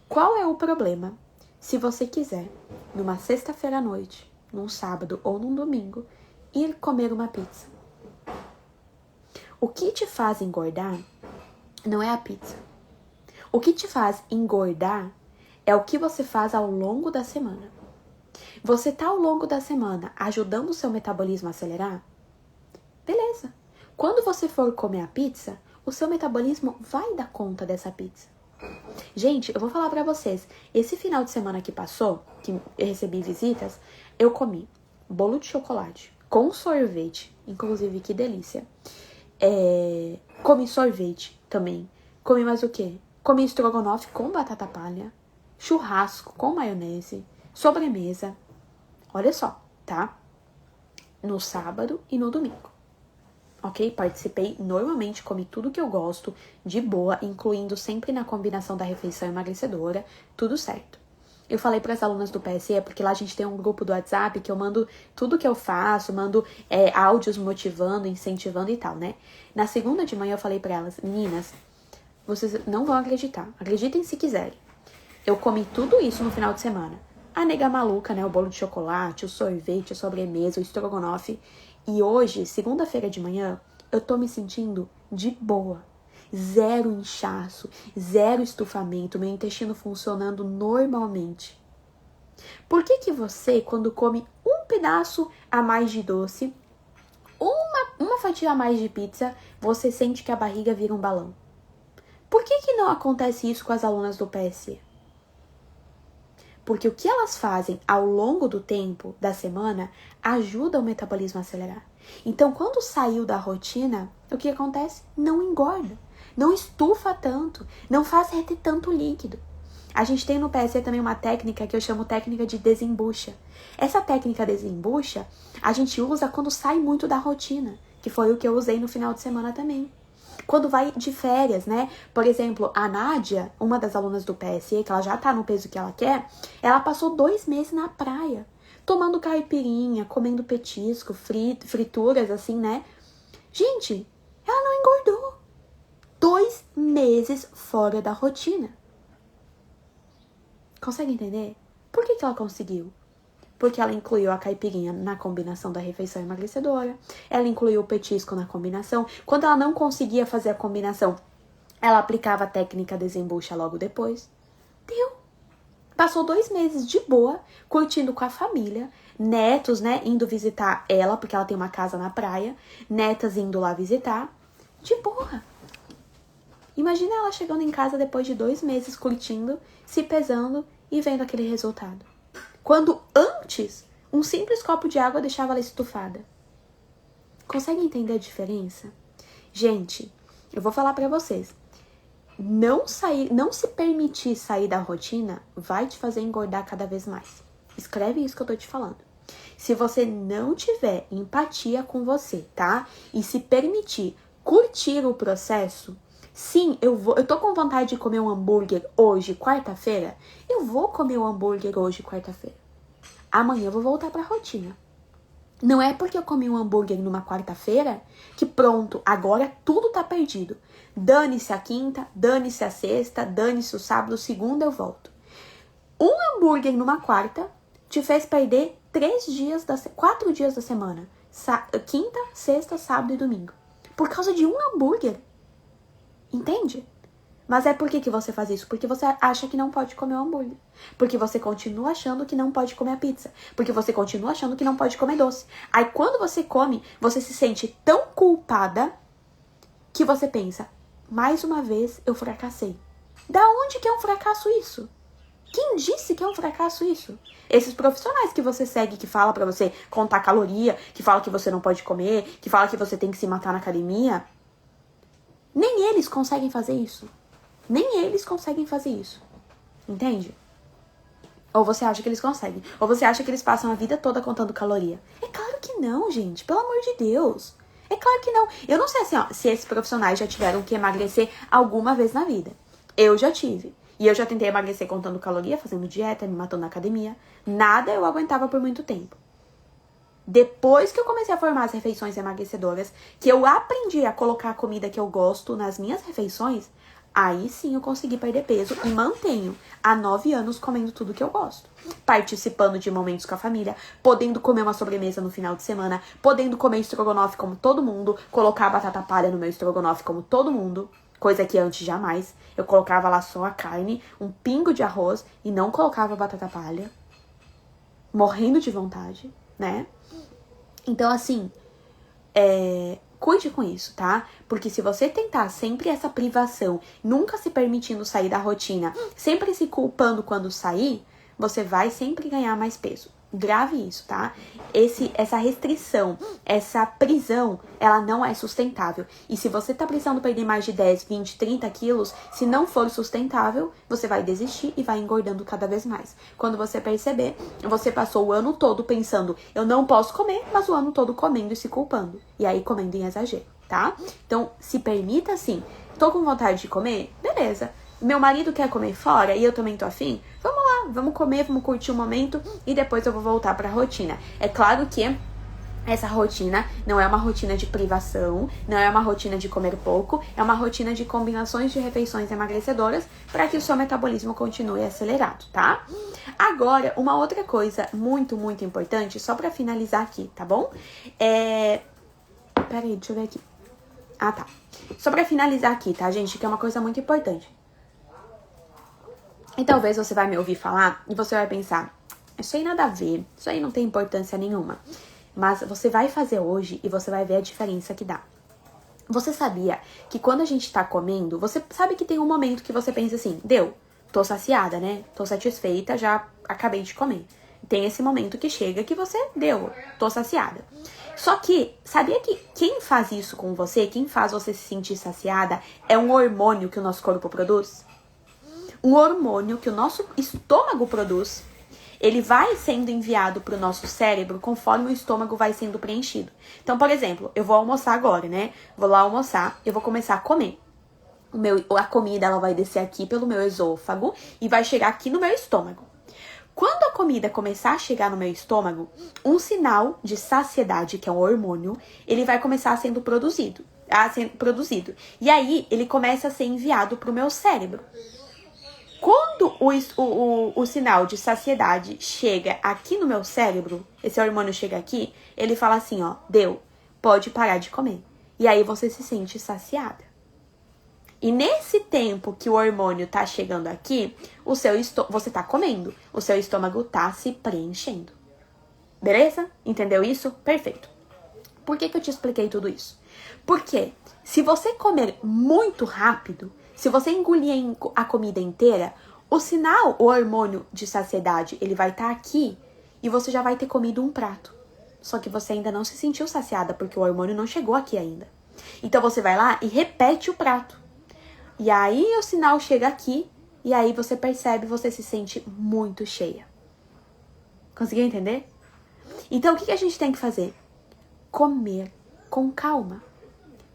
Speaker 1: Qual é o problema se você quiser, numa sexta-feira à noite, num sábado ou num domingo, ir comer uma pizza? O que te faz engordar não é a pizza. O que te faz engordar é o que você faz ao longo da semana. Você tá ao longo da semana ajudando o seu metabolismo a acelerar? Beleza. Quando você for comer a pizza, o seu metabolismo vai dar conta dessa pizza. Gente, eu vou falar pra vocês, esse final de semana que passou, que eu recebi visitas, eu comi bolo de chocolate com sorvete, inclusive que delícia. Comi sorvete também. Comi mais o quê? Comi estrogonofe com batata palha, churrasco com maionese, sobremesa. Olha só, tá? No sábado e no domingo. Ok? Participei normalmente, comi tudo que eu gosto, de boa, incluindo sempre na combinação da refeição emagrecedora, tudo certo. Eu falei para as alunas do PSE, porque lá a gente tem um grupo do WhatsApp que eu mando tudo que eu faço, mando áudios motivando, incentivando e tal, né? Na segunda de manhã eu falei para elas: meninas, vocês não vão acreditar, acreditem se quiserem. Eu comi tudo isso no final de semana. A nega maluca, né? O bolo de chocolate, o sorvete, a sobremesa, o estrogonofe. E hoje, segunda-feira de manhã, eu tô me sentindo de boa. Zero inchaço, zero estufamento, meu intestino funcionando normalmente. Por que você, quando come um pedaço a mais de doce, uma fatia a mais de pizza, você sente que a barriga vira um balão? Por que não acontece isso com as alunas do PSE? Porque o que elas fazem ao longo do tempo, da semana, ajuda o metabolismo a acelerar. Então, quando saiu da rotina, o que acontece? Não engorda, não estufa tanto, não faz reter tanto líquido. A gente tem no PSC também uma técnica que eu chamo técnica de desembucha. Essa técnica desembucha, a gente usa quando sai muito da rotina, que foi o que eu usei no final de semana também. Quando vai de férias, né? Por exemplo, a Nádia, uma das alunas do PSE, que ela já tá no peso que ela quer, ela passou 2 meses na praia, tomando caipirinha, comendo petisco, frituras, assim, né? Gente, ela não engordou. 2 meses fora da rotina. Consegue entender? Por que ela conseguiu? Porque ela incluiu a caipirinha na combinação da refeição emagrecedora, ela incluiu o petisco na combinação. Quando ela não conseguia fazer a combinação, ela aplicava a técnica desembucha logo depois. Deu. Passou 2 meses de boa, curtindo com a família, netos, né, indo visitar ela, porque ela tem uma casa na praia, netas indo lá visitar, de boa. Imagina ela chegando em casa depois de 2 meses curtindo, se pesando e vendo aquele resultado. Quando antes, um simples copo de água deixava ela estufada. Consegue entender a diferença? Gente, eu vou falar pra vocês. Não se permitir sair da rotina vai te fazer engordar cada vez mais. Escreve isso que eu tô te falando. Se você não tiver empatia com você, tá? E se permitir curtir o processo, sim, eu tô com vontade de comer um hambúrguer hoje, quarta-feira. Eu vou comer um hambúrguer hoje, quarta-feira. Amanhã eu vou voltar pra rotina. Não é porque eu comi um hambúrguer numa quarta-feira que pronto, agora tudo tá perdido. Dane-se a quinta, dane-se a sexta, dane-se o sábado, segunda eu volto. Um hambúrguer numa quarta te fez perder 4 dias da semana. Quinta, sexta, sábado e domingo. Por causa de um hambúrguer. Entende? Mas é por que você faz isso? Porque você acha que não pode comer o hambúrguer. Porque você continua achando que não pode comer a pizza. Porque você continua achando que não pode comer doce. Aí quando você come, você se sente tão culpada que você pensa, mais uma vez eu fracassei. Da onde que é um fracasso isso? Quem disse que é um fracasso isso? Esses profissionais que você segue, que fala pra você contar caloria, que fala que você não pode comer, que fala que você tem que se matar na academia, nem eles conseguem fazer isso. Nem eles conseguem fazer isso. Entende? Ou você acha que eles conseguem. Ou você acha que eles passam a vida toda contando caloria. É claro que não, gente. Pelo amor de Deus. É claro que não. Eu não sei assim, ó, se esses profissionais já tiveram que emagrecer alguma vez na vida. Eu já tive. E eu já tentei emagrecer contando caloria, fazendo dieta, me matando na academia. Nada eu aguentava por muito tempo. Depois que eu comecei a formar as refeições emagrecedoras, que eu aprendi a colocar a comida que eu gosto nas minhas refeições, aí sim eu consegui perder peso e mantenho há 9 anos comendo tudo que eu gosto. Participando de momentos com a família, podendo comer uma sobremesa no final de semana, podendo comer estrogonofe como todo mundo, colocar a batata palha no meu estrogonofe como todo mundo, coisa que antes jamais. Eu colocava lá só a carne, um pingo de arroz e não colocava batata palha. Morrendo de vontade, né? Então, assim, cuide com isso, tá? Porque se você tentar sempre essa privação, nunca se permitindo sair da rotina, sempre se culpando quando sair, você vai sempre ganhar mais peso. Grave isso, tá? Essa restrição, essa prisão, ela não é sustentável. E se você tá precisando perder mais de 10, 20, 30 quilos, se não for sustentável, você vai desistir e vai engordando cada vez mais. Quando você perceber, você passou o ano todo pensando, eu não posso comer, mas o ano todo comendo e se culpando. E aí comendo em exagero, tá? Então, se permita assim, tô com vontade de comer? Beleza. Meu marido quer comer fora e eu também tô afim? Vamos lá, vamos comer, vamos curtir o momento e depois eu vou voltar pra rotina. É claro que essa rotina não é uma rotina de privação, não é uma rotina de comer pouco, é uma rotina de combinações de refeições emagrecedoras para que o seu metabolismo continue acelerado, tá? Agora, uma outra coisa muito, muito importante, só pra finalizar aqui, tá bom? Peraí, deixa eu ver aqui. Ah, tá. Só pra finalizar aqui, tá, gente? Que é uma coisa muito importante. E talvez você vai me ouvir falar e você vai pensar, isso aí nada a ver, isso aí não tem importância nenhuma. Mas você vai fazer hoje e você vai ver a diferença que dá. Você sabia que quando a gente tá comendo, você sabe que tem um momento que você pensa assim, deu, tô saciada, né? Tô satisfeita, já acabei de comer. Tem esse momento que chega que você deu, tô saciada. Só que, sabia que quem faz isso com você, quem faz você se sentir saciada, é um hormônio que o nosso corpo produz? Um hormônio que o nosso estômago produz. Ele vai sendo enviado para o nosso cérebro conforme o estômago vai sendo preenchido. Então, por exemplo, eu vou almoçar agora, né? Vou lá almoçar, eu vou começar a comer. A comida ela vai descer aqui pelo meu esôfago e vai chegar aqui no meu estômago. Quando a comida começar a chegar no meu estômago, um sinal de saciedade, que é um hormônio, ele vai começar sendo produzido. E aí, ele começa a ser enviado para o meu cérebro. Quando o sinal de saciedade chega aqui no meu cérebro, esse hormônio chega aqui, ele fala assim, ó, deu, pode parar de comer. E aí você se sente saciada. E nesse tempo que o hormônio tá chegando aqui, você tá comendo, o seu estômago tá se preenchendo. Beleza? Entendeu isso? Perfeito. Por que eu te expliquei tudo isso? Porque se você comer muito rápido, se você engolir a comida inteira, o hormônio de saciedade, ele vai estar aqui e você já vai ter comido um prato. Só que você ainda não se sentiu saciada porque o hormônio não chegou aqui ainda. Então você vai lá e repete o prato. E aí o sinal chega aqui e aí você percebe, você se sente muito cheia. Conseguiu entender? Então o que a gente tem que fazer? Comer com calma.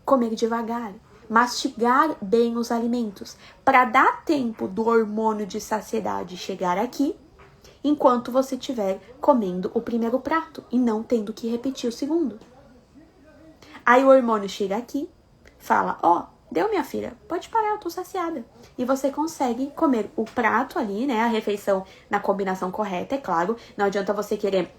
Speaker 1: Comer devagar. Mastigar bem os alimentos. Para dar tempo do hormônio de saciedade chegar aqui, enquanto você estiver comendo o primeiro prato e não tendo que repetir o segundo. Aí o hormônio chega aqui, fala, ó, deu minha filha, pode parar, eu tô saciada. E você consegue comer o prato ali, né, a refeição na combinação correta, é claro. Não adianta você querer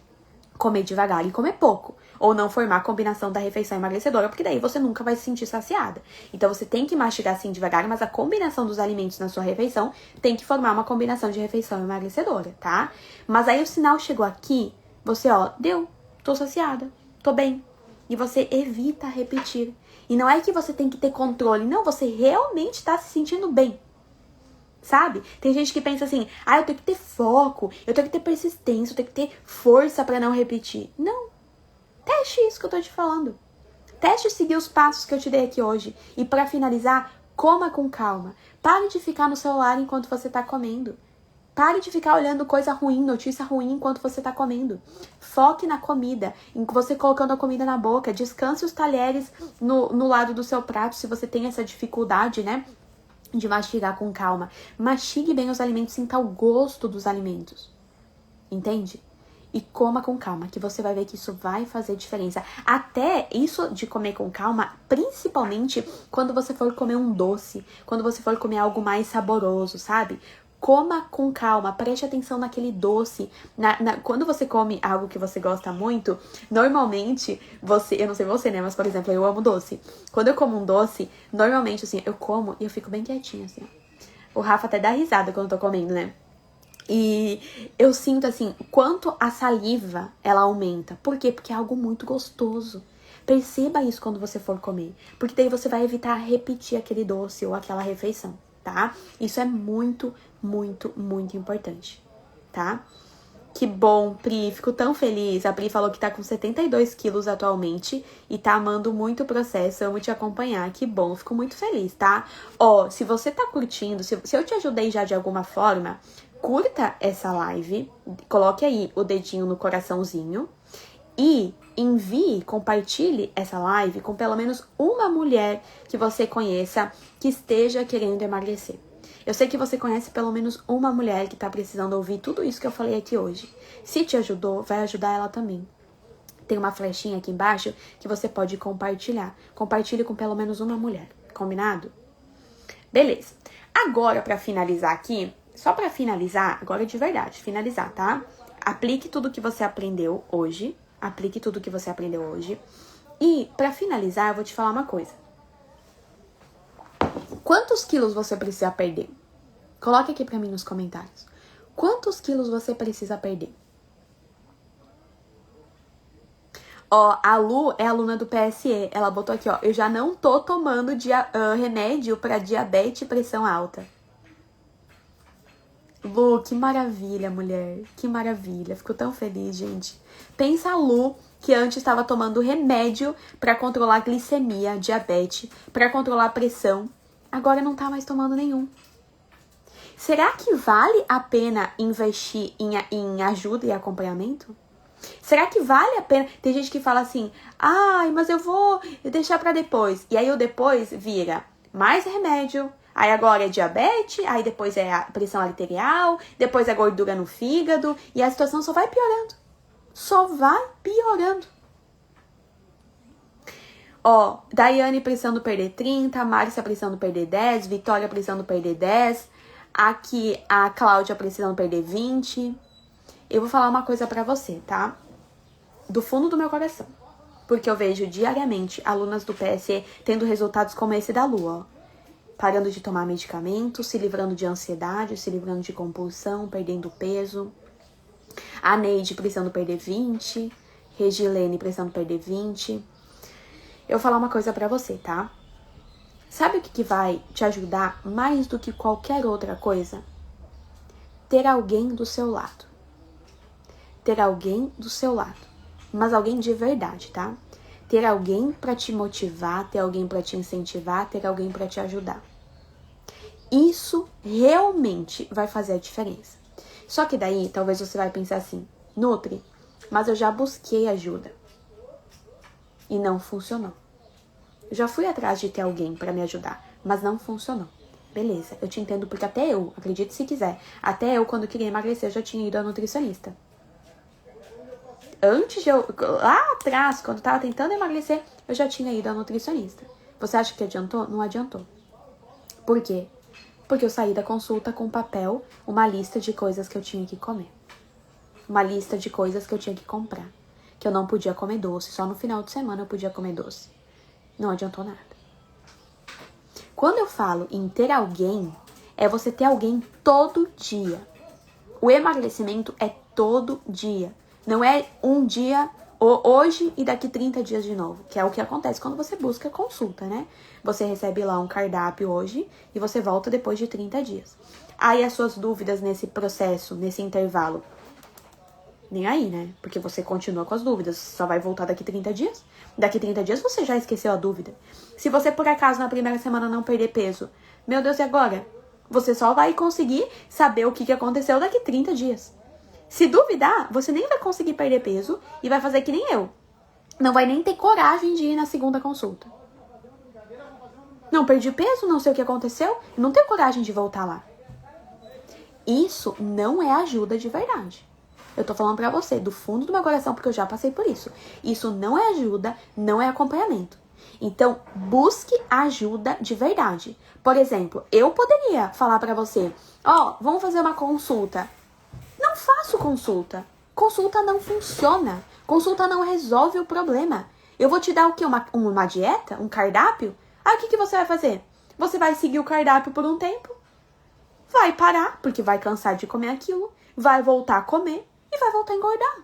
Speaker 1: comer devagar e comer pouco. Ou não formar a combinação da refeição emagrecedora, porque daí você nunca vai se sentir saciada. Então você tem que mastigar assim devagar, mas a combinação dos alimentos na sua refeição tem que formar uma combinação de refeição emagrecedora, tá? Mas aí o sinal chegou aqui, você, ó, deu, tô saciada, tô bem. E você evita repetir. E não é que você tem que ter controle, não, você realmente tá se sentindo bem. Sabe? Tem gente que pensa assim, eu tenho que ter foco, eu tenho que ter persistência, eu tenho que ter força pra não repetir. Não. Teste isso que eu tô te falando. Teste seguir os passos que eu te dei aqui hoje. E pra finalizar, coma com calma. Pare de ficar no celular enquanto você tá comendo. Pare de ficar olhando coisa ruim, notícia ruim enquanto você tá comendo. Foque na comida, em você colocando a comida na boca. Descanse os talheres no lado do seu prato, se você tem essa dificuldade, né? De mastigar com calma. Mastigue bem os alimentos, sinta o gosto dos alimentos. Entende? E coma com calma, que você vai ver que isso vai fazer diferença. Até isso de comer com calma, principalmente quando você for comer um doce, quando você for comer algo mais saboroso, sabe? Coma com calma, preste atenção naquele doce. Quando você come algo que você gosta muito, normalmente eu não sei você, né? Mas, por exemplo, eu amo doce. Quando eu como um doce, normalmente, assim, eu como e eu fico bem quietinha, assim, ó. O Rafa até dá risada quando eu tô comendo, né? E eu sinto, assim, quanto a saliva, ela aumenta. Por quê? Porque é algo muito gostoso. Perceba isso quando você for comer. Porque daí você vai evitar repetir aquele doce ou aquela refeição, tá? Isso é muito, muito, muito importante, tá? Que bom, Pri, fico tão feliz. A Pri falou que tá com 72 quilos atualmente e tá amando muito o processo, amo te acompanhar. Que bom, fico muito feliz, tá? Ó, se você tá curtindo, se eu te ajudei já de alguma forma, curta essa live, coloque aí o dedinho no coraçãozinho e envie, compartilhe essa live com pelo menos uma mulher que você conheça que esteja querendo emagrecer. Eu sei que você conhece pelo menos uma mulher que tá precisando ouvir tudo isso que eu falei aqui hoje. Se te ajudou, vai ajudar ela também. Tem uma flechinha aqui embaixo que você pode compartilhar. Compartilhe com pelo menos uma mulher. Combinado? Beleza. Agora, pra finalizar aqui, só pra finalizar, agora de verdade, finalizar, tá? Aplique tudo que você aprendeu hoje. Aplique tudo que você aprendeu hoje. E, pra finalizar, eu vou te falar uma coisa. Quantos quilos você precisa perder? Coloque aqui pra mim nos comentários. Quantos quilos você precisa perder? Ó, a Lu é aluna do PSE. Ela botou aqui, ó. Eu já não tô tomando remédio pra diabetes e pressão alta. Lu, que maravilha, mulher. Que maravilha. Fico tão feliz, gente. Pensa a Lu, que antes estava tomando remédio para controlar a glicemia, diabetes, para controlar a pressão. Agora não tá mais tomando nenhum. Será que vale a pena investir em ajuda e acompanhamento? Será que vale a pena? Tem gente que fala assim, ai, mas eu vou deixar para depois. E aí o depois vira mais remédio. Aí agora é diabetes, aí depois é a pressão arterial, depois é gordura no fígado. E a situação só vai piorando. Só vai piorando. Ó, Daiane precisando perder 30, Márcia precisando perder 10, Vitória precisando perder 10, aqui a Cláudia precisando perder 20. Eu vou falar uma coisa pra você, tá? Do fundo do meu coração. Porque eu vejo diariamente alunas do PSE tendo resultados como esse da Lu, ó. Parando de tomar medicamento, se livrando de ansiedade, se livrando de compulsão, perdendo peso. A Neide precisando perder 20, Regilene precisando perder 20. Eu vou falar uma coisa pra você, tá? Sabe o que vai te ajudar mais do que qualquer outra coisa? Ter alguém do seu lado. Ter alguém do seu lado. Mas alguém de verdade, tá? Ter alguém pra te motivar, ter alguém pra te incentivar, ter alguém pra te ajudar. Isso realmente vai fazer a diferença. Só que daí, talvez você vai pensar assim, Nutri, mas eu já busquei ajuda. E não funcionou. Eu já fui atrás de ter alguém pra me ajudar, mas não funcionou. Beleza, eu te entendo, porque até eu, acredite se quiser, até eu, quando queria emagrecer, eu já tinha ido à nutricionista. Antes de eu, lá atrás, quando eu tava tentando emagrecer, eu já tinha ido à nutricionista. Você acha que adiantou? Não adiantou. Por quê? Porque eu saí da consulta com papel, uma lista de coisas que eu tinha que comer. Uma lista de coisas que eu tinha que comprar. Que eu não podia comer doce, só no final de semana eu podia comer doce. Não adiantou nada. Quando eu falo em ter alguém, é você ter alguém todo dia. O emagrecimento é todo dia. Não é um dia, hoje e daqui 30 dias de novo. Que é o que acontece quando você busca consulta, né? Você recebe lá um cardápio hoje e você volta depois de 30 dias. Aí as suas dúvidas nesse processo, nesse intervalo, nem aí, né? Porque você continua com as dúvidas. Você só vai voltar daqui 30 dias. Daqui 30 dias você já esqueceu a dúvida. Se você, por acaso, na primeira semana não perder peso, meu Deus, e agora? Você só vai conseguir saber o que aconteceu daqui 30 dias. Se duvidar, você nem vai conseguir perder peso e vai fazer que nem eu. Não vai nem ter coragem de ir na segunda consulta. Não perdi peso, não sei o que aconteceu, não tenho coragem de voltar lá. Isso não é ajuda de verdade. Eu tô falando pra você, do fundo do meu coração, porque eu já passei por isso. Isso não é ajuda, não é acompanhamento. Então, busque ajuda de verdade. Por exemplo, eu poderia falar pra você, vamos fazer uma consulta. Não faço consulta. Consulta não funciona. Consulta não resolve o problema. Eu vou te dar o quê? Uma dieta? Um cardápio? Aí o que você vai fazer? Você vai seguir o cardápio por um tempo, vai parar, porque vai cansar de comer aquilo, vai voltar a comer e vai voltar a engordar.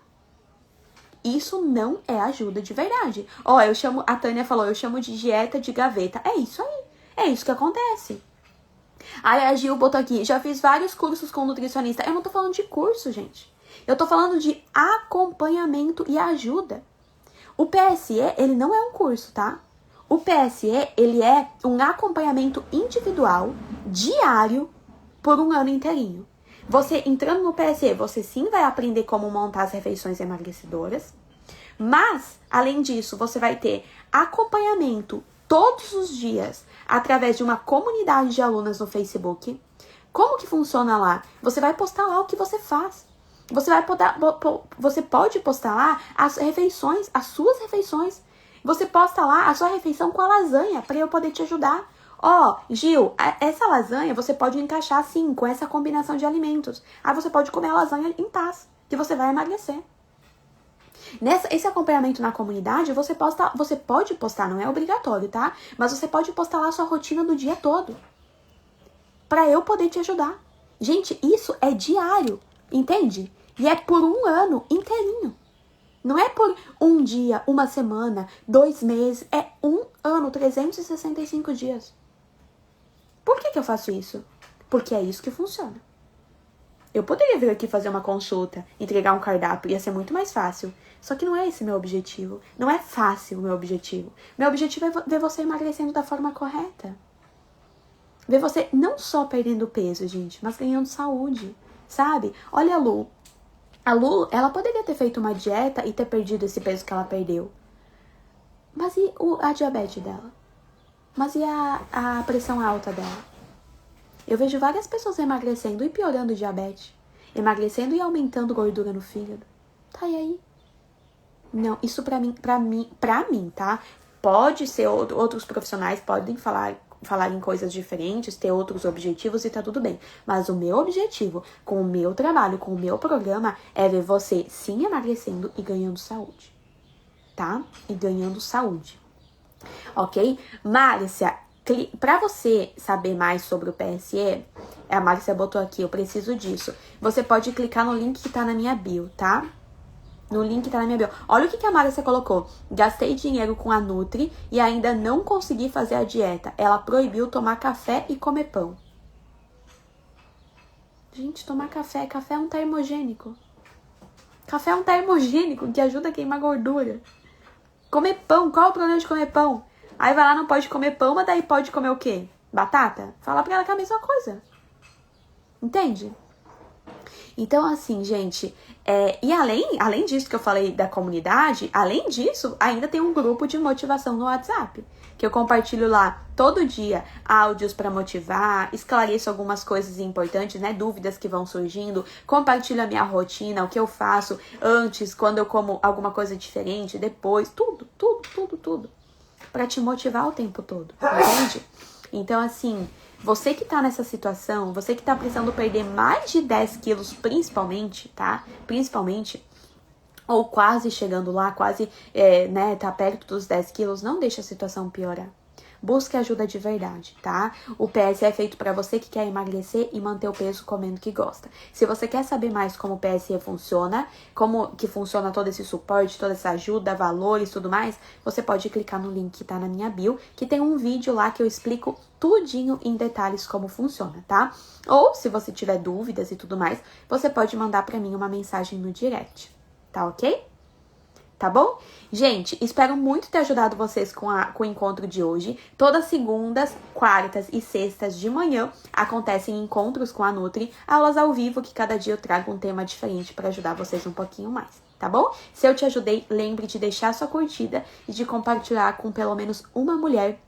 Speaker 1: Isso não é ajuda de verdade. A Tânia falou, eu chamo de dieta de gaveta. É isso aí. É isso que acontece. Aí a Gil botou aqui, já fiz vários cursos com nutricionista. Eu não tô falando de curso, gente. Eu tô falando de acompanhamento e ajuda. O PSE, ele não é um curso, tá? O PSE, ele é um acompanhamento individual, diário, por um ano inteirinho. Você entrando no PSE, você sim vai aprender como montar as refeições emagrecedoras. Mas, além disso, você vai ter acompanhamento todos os dias através de uma comunidade de alunas no Facebook. Como que funciona lá? Você vai postar lá o que você faz. Você pode postar lá as refeições, as suas refeições. Você posta lá a sua refeição com a lasanha para eu poder te ajudar. Gil, essa lasanha você pode encaixar assim, com essa combinação de alimentos. Aí você pode comer a lasanha em paz, que você vai emagrecer. Esse acompanhamento na comunidade, você pode postar, não é obrigatório, tá? Mas você pode postar lá a sua rotina do dia todo. Pra eu poder te ajudar. Gente, isso é diário, entende? E é por um ano inteirinho. Não é por um dia, uma semana, 2 meses. É um ano, 365 dias. Por que eu faço isso? Porque é isso que funciona. Eu poderia vir aqui fazer uma consulta, entregar um cardápio, ia ser muito mais fácil. Só que não é esse meu objetivo. Não é fácil o meu objetivo. Meu objetivo é ver você emagrecendo da forma correta. Ver você não só perdendo peso, gente, mas ganhando saúde, sabe? Olha a Lu. A Lu, ela poderia ter feito uma dieta e ter perdido esse peso que ela perdeu. Mas e a diabetes dela? Mas e a pressão alta dela? Eu vejo várias pessoas emagrecendo e piorando o diabetes. Emagrecendo e aumentando gordura no fígado. Tá, e aí? Não, isso pra mim, tá? Pode ser, outros profissionais podem falar em coisas diferentes, ter outros objetivos e tá tudo bem. Mas o meu objetivo, com o meu trabalho, com o meu programa, é ver você sim emagrecendo e ganhando saúde. Tá? E ganhando saúde. Ok? Márcia, pra você saber mais sobre o PSE, a Márcia botou aqui, eu preciso disso. Você pode clicar no link que tá na minha bio, tá? No link tá na minha bio. Olha o que a Márcia colocou. Gastei dinheiro com a Nutri e ainda não consegui fazer a dieta. Ela proibiu tomar café e comer pão. Gente, tomar café é um termogênico. Café é um termogênico que ajuda a queimar gordura. Comer pão, qual é o problema de comer pão? Aí vai lá, não pode comer pão, mas daí pode comer o quê? Batata? Fala pra ela que é a mesma coisa. Entende? Então, assim, gente, e além disso que eu falei da comunidade, além disso, ainda tem um grupo de motivação no WhatsApp, que eu compartilho lá todo dia áudios para motivar, esclareço algumas coisas importantes, né, dúvidas que vão surgindo, compartilho a minha rotina, o que eu faço antes, quando eu como alguma coisa diferente, depois, tudo, para te motivar o tempo todo, entende? Então, assim, você que tá nessa situação, você que tá precisando perder mais de 10 quilos, principalmente, tá? Principalmente, ou quase chegando lá, quase, tá perto dos 10 quilos, não deixa a situação piorar. Busque ajuda de verdade, tá? O PSE é feito para você que quer emagrecer e manter o peso comendo que gosta. Se você quer saber mais como o PSE funciona, como que funciona todo esse suporte, toda essa ajuda, valores e tudo mais, você pode clicar no link que tá na minha bio, que tem um vídeo lá que eu explico tudinho em detalhes como funciona, tá? Ou, se você tiver dúvidas e tudo mais, você pode mandar para mim uma mensagem no direct, tá ok? Tá bom? Gente, espero muito ter ajudado vocês com o encontro de hoje. Todas segundas, quartas e sextas de manhã acontecem encontros com a Nutri, aulas ao vivo que cada dia eu trago um tema diferente para ajudar vocês um pouquinho mais, tá bom? Se eu te ajudei, lembre de deixar sua curtida e de compartilhar com pelo menos uma mulher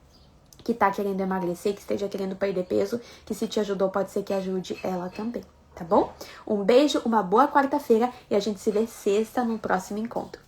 Speaker 1: que tá querendo emagrecer, que esteja querendo perder peso, que se te ajudou pode ser que ajude ela também, tá bom? Um beijo, uma boa quarta-feira e a gente se vê sexta no próximo encontro.